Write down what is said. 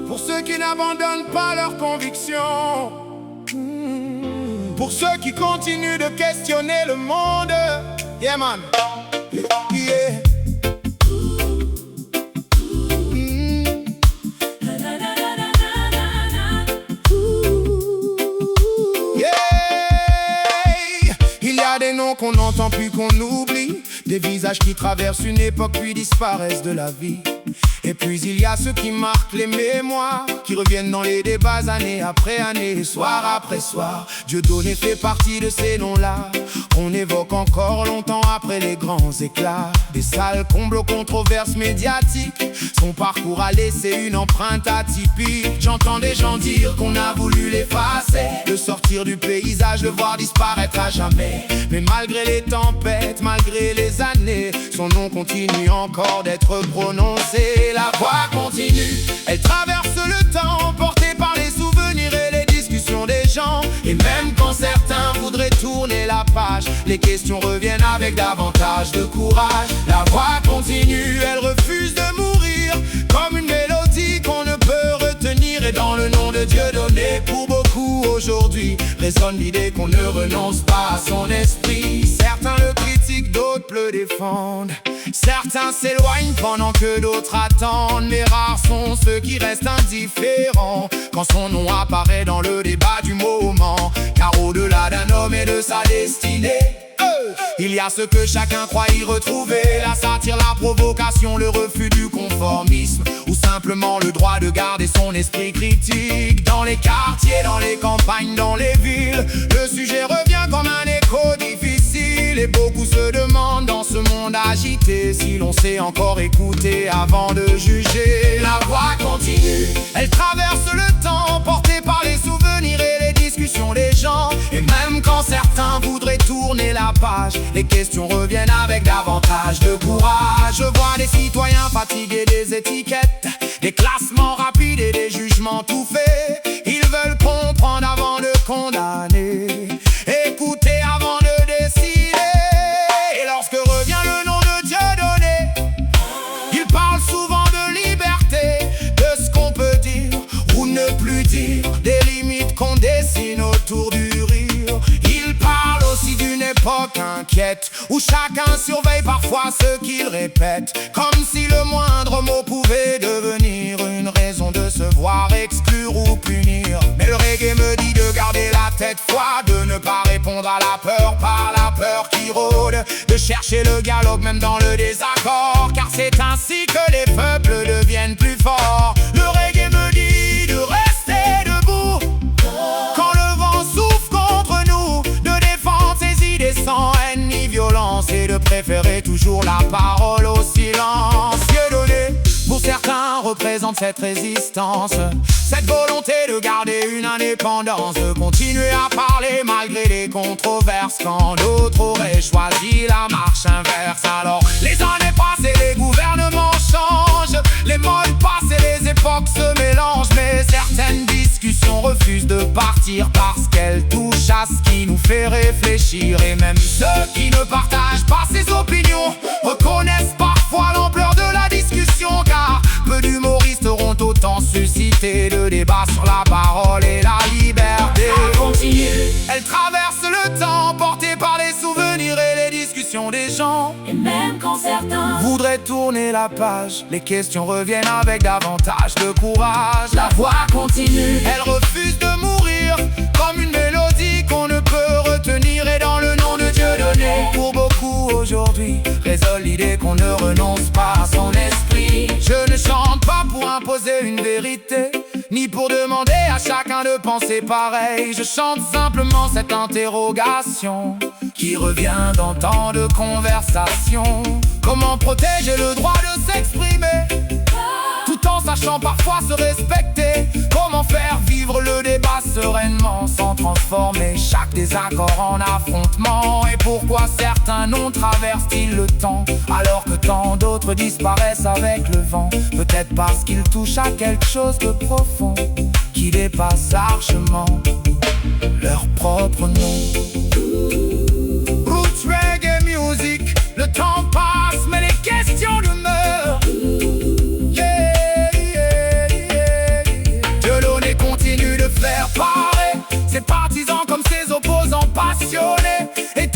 Pour ceux qui n'abandonnent pas leurs convictions, pour ceux qui continuent de questionner le monde. Yeah man, yeah. Il y a des noms qu'on n'entend plus, qu'on oublie, des visages qui traversent une époque puis disparaissent de la vie. Et puis il y a ceux qui marquent les mémoires, qui reviennent dans les débats année après année, soir après soir. Dieudonné fait partie de ces noms-là, on évoque encore longtemps après les grands éclats. Des sales combles aux controverses médiatiques, son parcours a laissé une empreinte atypique. J'entends des gens dire qu'on a voulu l'effacer, le sortir du paysage, le voir disparaître à jamais. Mais malgré les tempêtes, malgré les années, son nom continue encore d'être prononcé. La voix continue, elle traverse le temps, portée par les souvenirs et les discussions des gens. Et même quand certains voudraient tourner la page, les questions reviennent avec davantage de courage. La voix continue, elle refuse de mourir, comme une mélodie qu'on ne peut retenir. Et dans le nom de Dieudonné, pour beaucoup aujourd'hui, résonne l'idée qu'on ne renonce pas à son esprit. Certains le critiquent, d'autres le défendent. Certains s'éloignent pendant que d'autres attendent. Mais rares sont ceux qui restent indifférents quand son nom apparaît dans le débat du moment. Car au-delà d'un homme et de sa destinée, il y a ce que chacun croit y retrouver: la satire, la provocation, le refus du conformisme, ou simplement le droit de garder son esprit critique. Dans les quartiers, dans les campagnes, dans les villes, le sujet revient comme un écho difficile. Et beaucoup se demandent dans ce monde agité si l'on sait encore écouter avant de juger. La voix continue, elle traverse le temps, portée par les souvenirs et les discussions des gens. Et même quand certains voudraient tourner la page, les questions reviennent avec davantage de courage. Je vois des citoyens fatigués des étiquettes, des classements rapides et des jugements tout faits. Ils veulent comprendre avant de condamner, écouter avant de décider. Et lorsque revient le nom de Dieudonné, il parle souvent de liberté, de ce qu'on peut dire ou ne plus dire, des limites qu'on dessine autour du rire. Il parle aussi d'une époque inquiète, où chacun surveille parfois ce qu'il répète, comme si le moindre mot pouvait devenir une raison de se voir exclure ou punir. Mais le reggae me dit de garder la tête froide, de ne pas répondre à la peur par la peur qui rôde, de chercher le dialogue même dans le désaccord, car c'est ainsi que les peuples deviennent plus forts. Le reggae me dit de rester debout quand le vent souffle contre nous, de défendre ses idées sans haine ni violence, et de préférer toujours la parole au silence. Dieudonné, pour certains, représente cette résistance, cette volonté de garder une indépendance, de continuer à parler malgré les controverses, quand d'autres auraient choisi la marche inverse. Alors les années passent et les gouvernements changent, les modes passent et les époques se mélangent, mais certaines discussions refusent de partir parce qu'elles touchent à ce qui nous fait réfléchir. Et même ceux qui ne partagent pas ces opinions reconnaissent parfois l'ampleur de la discussion, car peu d'humoristes auront autant suscité de débats sur la parole et la liberté. Elle traverse le temps, portée par les souvenirs et les discussions des gens. Et même quand certains voudraient tourner la page, les questions reviennent avec davantage de courage. La voix continue, elle refuse de mourir, comme une mélodie qu'on ne peut retenir. Et dans le nom de Dieudonné, pour beaucoup aujourd'hui, résonne l'idée qu'on ne renonce pas à son esprit. Je ne chante pas pour imposer une vérité, ni pour demander à chacun de penser pareil. Je chante simplement cette interrogation qui revient dans tant de conversations. Comment protéger le droit de s'exprimer tout en sachant parfois se respecter? Comment faire vivre le débat sereinement sans transformer chaque désaccord en affrontement? Et pourquoi certains noms traversent-ils le temps alors que tant d'autres disparaissent avec le vent? Peut-être parce qu'ils touchent à quelque chose de profond qui dépasse largement leur propre nom. Roots reggae music, le temps passe mais les questions demeurent. comme ses opposants passionnés. Et